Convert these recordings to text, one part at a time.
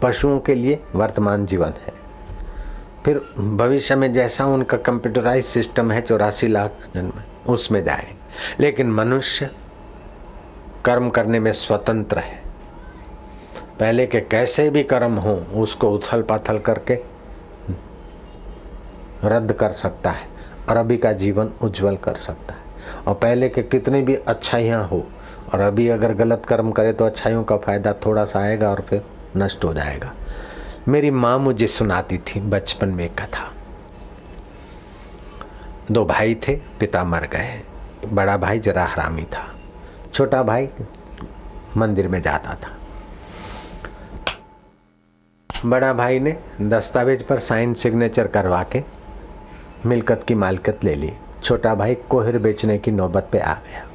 पशुओं के लिए वर्तमान जीवन है, फिर भविष्य में जैसा उनका कंप्यूटराइज सिस्टम है 84 लाख जन्म, उसमें जाएंगे। लेकिन मनुष्य कर्म करने में स्वतंत्र है। पहले के कैसे भी कर्म हो उसको उथल पाथल करके रद्द कर सकता है और अभी का जीवन उज्जवल कर सकता है। और पहले के कितनी भी अच्छाइयाँ हो और अभी अगर गलत कर्म करे तो अच्छाइयों का फायदा थोड़ा सा आएगा और फिर नष्ट हो जाएगा। मेरी माँ मुझे सुनाती थी बचपन में एक कथा। 2 भाई थे, पिता मर गए। बड़ा भाई जरा हरामी था, छोटा भाई मंदिर में जाता था। बड़ा भाई ने दस्तावेज पर साइन सिग्नेचर करवा के मिल्कत की मालिकत ले ली। छोटा भाई कोहर बेचने की नौबत पे आ गया।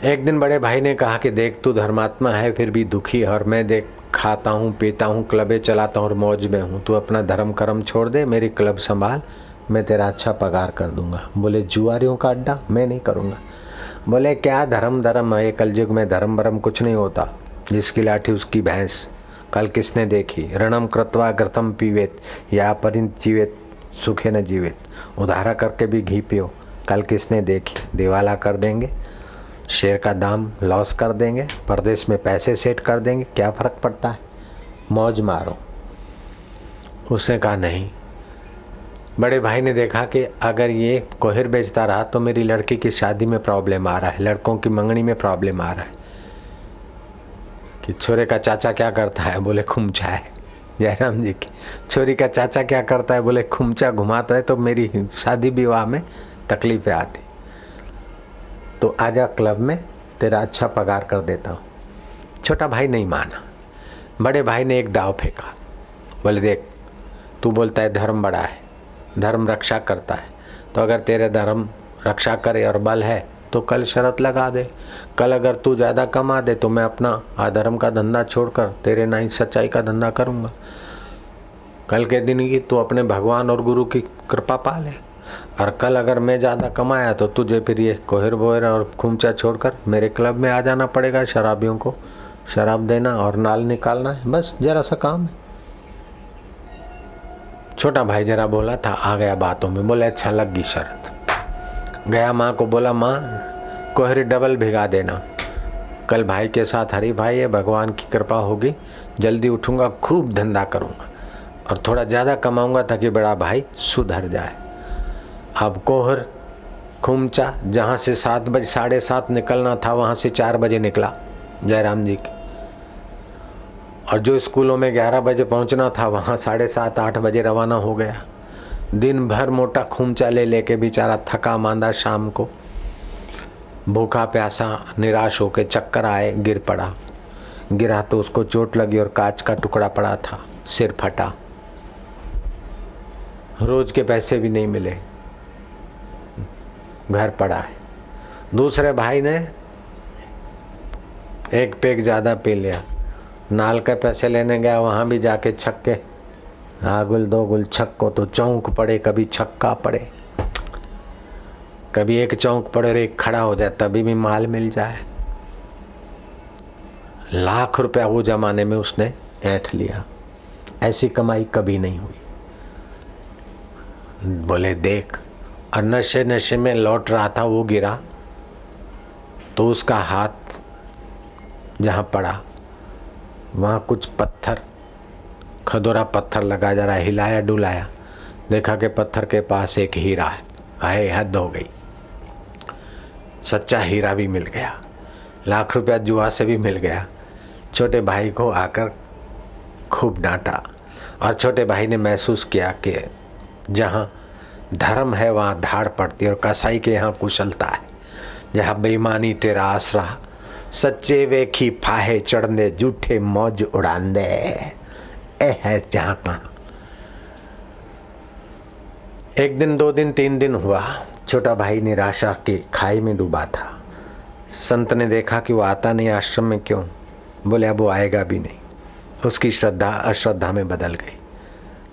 एक दिन बड़े भाई ने कहा कि देख तू धर्मात्मा है फिर भी दुखी, और मैं देख खाता हूँ पीता हूँ क्लबे चलाता हूँ और मौज में हूँ। तू अपना धर्म कर्म छोड़ दे, मेरी क्लब संभाल, मैं तेरा अच्छा पगार कर दूंगा। बोले जुआरियों का अड्डा मैं नहीं करूँगा। बोले क्या धर्म है, कलयुग में धर्म भरम कुछ नहीं होता, जिसकी लाठी उसकी भैंस। कल किसने देखी, रणम कृत्वा घृतम पीवेत या परिंत जीवेत सुखे न जीवेत। उधारा करके भी घी पियो, कल किसने देखी, दिवाला कर देंगे, शेयर का दाम लॉस कर देंगे, परदेश में पैसे सेट कर देंगे, क्या फर्क पड़ता है, मौज मारो। उसने कहा नहीं। बड़े भाई ने देखा कि अगर ये कोहर बेचता रहा तो मेरी लड़की की शादी में प्रॉब्लम आ रहा है, लड़कों की मंगनी में प्रॉब्लम आ रहा है। कि छोरे का चाचा क्या करता है, बोले खुमचा है। जयराम जी की छोरी का चाचा क्या करता है, बोले खुमचा घुमाता है, तो मेरी शादी विवाह में तकलीफें आती। तो आजा क्लब में, तेरा अच्छा पगार कर देता हूँ। छोटा भाई नहीं माना। बड़े भाई ने एक दाव फेंका। बोले देख तू बोलता है धर्म बड़ा है, धर्म रक्षा करता है, तो अगर तेरे धर्म रक्षा करे और बल है तो कल शर्त लगा दे, कल अगर तू ज़्यादा कमा दे तो मैं अपना अधर्म का धंधा छोड़कर तेरे नाई सच्चाई का धंधा करूँगा। कल के दिन की तू अपने भगवान और गुरु की कृपा पा ले, और कल अगर मैं ज़्यादा कमाया तो तुझे फिर ये कोहर बोहर और खुमचा छोड़कर मेरे क्लब में आ जाना पड़ेगा, शराबियों को शराब देना और नाल निकालना है, बस जरा सा काम है। छोटा भाई जरा बोला था, आ गया बातों में। बोले अच्छा लग गई शर्त। गया माँ को बोला माँ कोहरी डबल भिगा देना, कल भाई के साथ हरी भाई है, भगवान की कृपा होगी, जल्दी उठूंगा, खूब धंधा करूंगा और थोड़ा ज़्यादा कमाऊंगा ताकि बड़ा भाई सुधर जाए। अब कोहर खुमचा जहाँ से 7 बजे 7:30 निकलना था वहाँ से 4 बजे निकला जयराम जी की, और जो स्कूलों में 11 बजे पहुँचना था वहाँ 7:30 8 बजे रवाना हो गया। दिन भर मोटा खुमचा ले लेके बेचारा थका मांदा शाम को भूखा प्यासा निराश होके चक्कर आए, गिर पड़ा। गिरा तो उसको चोट लगी और कांच का टुकड़ा पड़ा था, सिर फटा, रोज के पैसे भी नहीं मिले, घर पड़ा है। दूसरे भाई ने एक पेग ज़्यादा पी लिया, नाल के पैसे लेने गया, वहाँ भी जाके छक्के, आगुल 2 गुल छक्को तो चौंक पड़े, कभी छक्का पड़े, कभी एक चौंक पड़े और एक खड़ा हो जाए तभी भी माल मिल जाए। लाख रुपया वो जमाने में उसने ऐंठ लिया, ऐसी कमाई कभी नहीं हुई। बोले देख, और नशे में लौट रहा था, वो गिरा तो उसका हाथ जहाँ पड़ा वहाँ कुछ पत्थर, खदोरा पत्थर लगा, जरा हिलाया डुलाया, देखा कि पत्थर के पास एक हीरा है। आए हद हो गई, सच्चा हीरा भी मिल गया, लाख रुपया जुआ से भी मिल गया। छोटे भाई को आकर खूब डांटा, और छोटे भाई ने महसूस किया कि जहाँ धर्म है वहाँ धाड़ पड़ती है, और कसाई के यहाँ कुशलता है। जहाँ बेईमानी तेरा आसरा, सच्चे वेखी फाहे चढ़ंदे, झूठे मौज उड़ांदे, ए है जहाँ कहाँ। एक दिन 2 दिन 3 दिन हुआ, छोटा भाई निराशा की खाई में डूबा था। संत ने देखा कि वो आता नहीं आश्रम में, क्यों? बोले अब वो आएगा भी नहीं। उसकी श्रद्धा अश्रद्धा में बदल गई।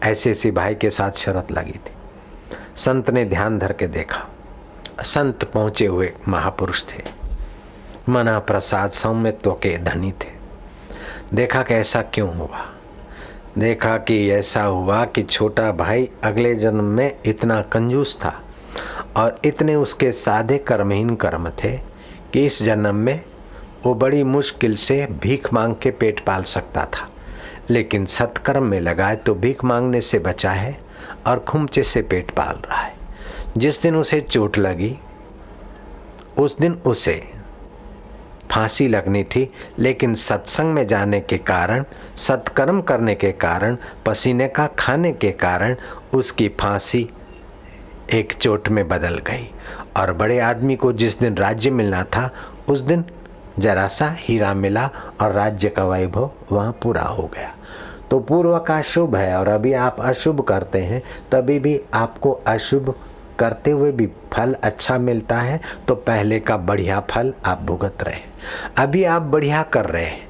ऐसे भाई के साथ शर्त लगी थी। संत ने ध्यान धर के देखा, संत पहुंचे हुए महापुरुष थे, मना प्रसाद सौम्यत्व के धनी थे। देखा कि ऐसा क्यों हुआ। देखा कि ऐसा हुआ कि छोटा भाई अगले जन्म में इतना कंजूस था और इतने उसके सादे कर्महीन कर्म थे कि इस जन्म में वो बड़ी मुश्किल से भीख मांग के पेट पाल सकता था, लेकिन सत्कर्म में लगाए तो भीख मांगने से बचा है और खुमचे से पेट पाल रहा है। जिस दिन उसे चोट लगी उस दिन उसे फांसी लगनी थी, लेकिन सत्संग में जाने के कारण, सत्कर्म करने के कारण, पसीने का खाने के कारण उसकी फांसी एक चोट में बदल गई। और बड़े आदमी को जिस दिन राज्य मिलना था उस दिन जरा सा हीरा मिला और राज्य का वैभव वहाँ पूरा हो गया। तो पूर्व का शुभ है और अभी आप अशुभ करते हैं, तभी भी आपको अशुभ करते हुए भी फल अच्छा मिलता है। तो पहले का बढ़िया फल आप भुगत रहे हैं। अभी आप बढ़िया कर रहे हैं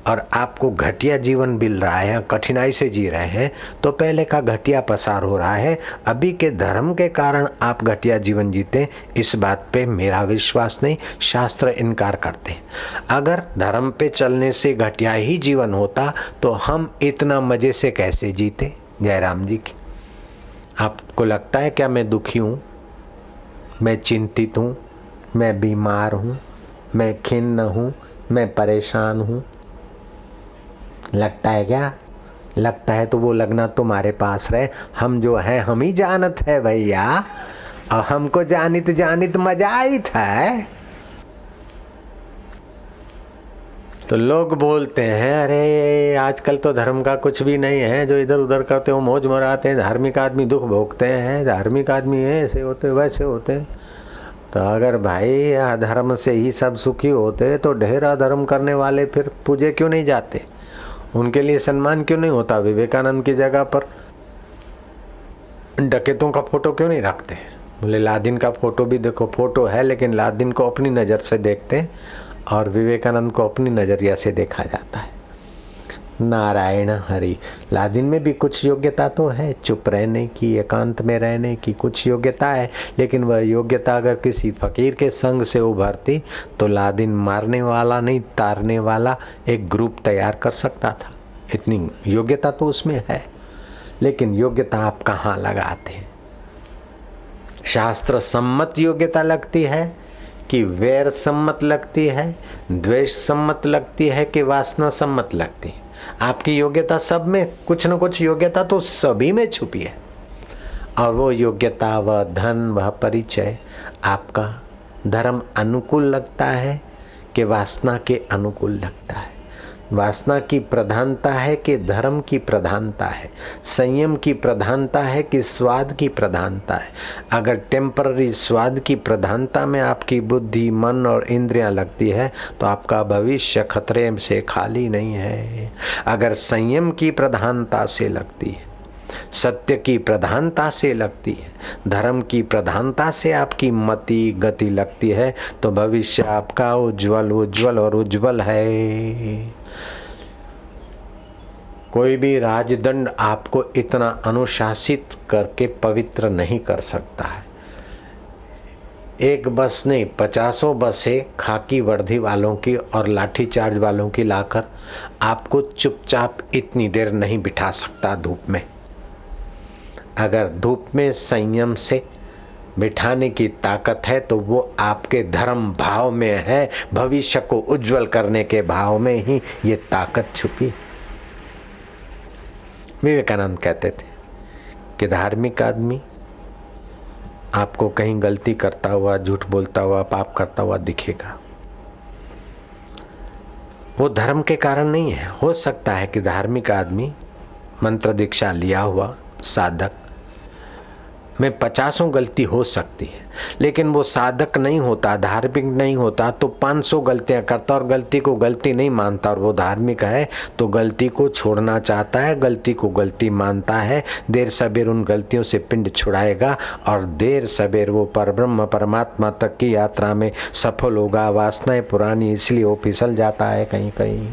और आपको घटिया जीवन मिल रहा है, कठिनाई से जी रहे हैं, तो पहले का घटिया पसार हो रहा है। अभी के धर्म के कारण आप घटिया जीवन जीते, इस बात पे मेरा विश्वास नहीं, शास्त्र इनकार करते हैं। अगर धर्म पे चलने से घटिया ही जीवन होता तो हम इतना मजे से कैसे जीते। जयराम जी की आपको लगता है क्या मैं दुखी हूँ, मैं चिंतित हूँ, मैं बीमार हूँ, मैं खिन्न हूँ, मैं परेशान हूँ? लगता है क्या? लगता है तो वो लगना तुम्हारे पास रहे। हम जो है हम ही जानत है भैया, और हमको जानित जानित मजा आई था। तो लोग बोलते हैं अरे आजकल तो धर्म का कुछ भी नहीं है, जो इधर उधर करते हो मौज मराते हैं, धार्मिक आदमी दुख भोगते हैं, धार्मिक आदमी ऐसे होते वैसे होते। तो अगर भाई अधर्म से ही सब सुखी होते तो ढेर अधर्म करने वाले फिर पूजे क्यों नहीं जाते, उनके लिए सम्मान क्यों नहीं होता? विवेकानंद की जगह पर डकैतों का फोटो क्यों नहीं रखते? बोले लादिन का फोटो भी देखो, फोटो है लेकिन लादिन को अपनी नज़र से देखते हैं और विवेकानंद को अपनी नज़रिया से देखा जाता है। नारायण हरि। लादिन में भी कुछ योग्यता तो है, चुप रहने की, एकांत में रहने की कुछ योग्यता है, लेकिन वह योग्यता अगर किसी फकीर के संग से उभरती तो लादिन मारने वाला नहीं, तारने वाला एक ग्रुप तैयार कर सकता था। इतनी योग्यता तो उसमें है, लेकिन योग्यता आप कहाँ लगाते हैं? शास्त्र सम्मत योग्यता लगती है कि वैर सम्मत लगती है, द्वेष सम्मत लगती है कि वासना सम्मत लगती है? आपकी योग्यता सब में, कुछ न कुछ योग्यता तो सभी में छुपी है। और वो योग्यता, वह धन, वह परिचय आपका धर्म अनुकूल लगता है कि वासना के अनुकूल लगता है? वासना की प्रधानता है कि धर्म की प्रधानता है? संयम की प्रधानता है कि स्वाद की प्रधानता है? अगर टेम्पररी स्वाद की प्रधानता में आपकी बुद्धि, मन और इंद्रियां लगती है तो आपका भविष्य खतरे से खाली नहीं है। अगर संयम की प्रधानता से लगती है, सत्य की प्रधानता से लगती है, धर्म की प्रधानता से आपकी मति गति लगती है, तो भविष्य आपका उज्जवल उज्जवल और उज्जवल है। कोई भी राजदंड आपको इतना अनुशासित करके पवित्र नहीं कर सकता है। एक बस नहीं, 50 बसें खाकी वर्दी वालों की और लाठी चार्ज वालों की लाकर आपको चुपचाप इतनी देर नहीं बिठा सकता धूप में। अगर धूप में संयम से बिठाने की ताकत है तो वो आपके धर्म भाव में है, भविष्य को उज्जवल करने के भाव में ही ये ताकत छुपी। विवेकानंद कहते थे कि धार्मिक आदमी आपको कहीं गलती करता हुआ, झूठ बोलता हुआ, पाप करता हुआ दिखेगा। वो धर्म के कारण नहीं है। हो सकता है कि धार्मिक आदमी मंत्र दीक्षा लिया हुआ साधक में 50 गलती हो सकती है, लेकिन वो साधक नहीं होता, धार्मिक नहीं होता तो 500 गलतियां करता और गलती को गलती नहीं मानता। और वो धार्मिक है तो गलती को छोड़ना चाहता है, गलती को गलती मानता है। देर सबेर उन गलतियों से पिंड छुड़ाएगा और देर सबेर वो परब्रह्म परमात्मा तक की यात्रा में सफल होगा। वासनाएं पुरानी इसलिए वो फिसल जाता है कहीं कहीं।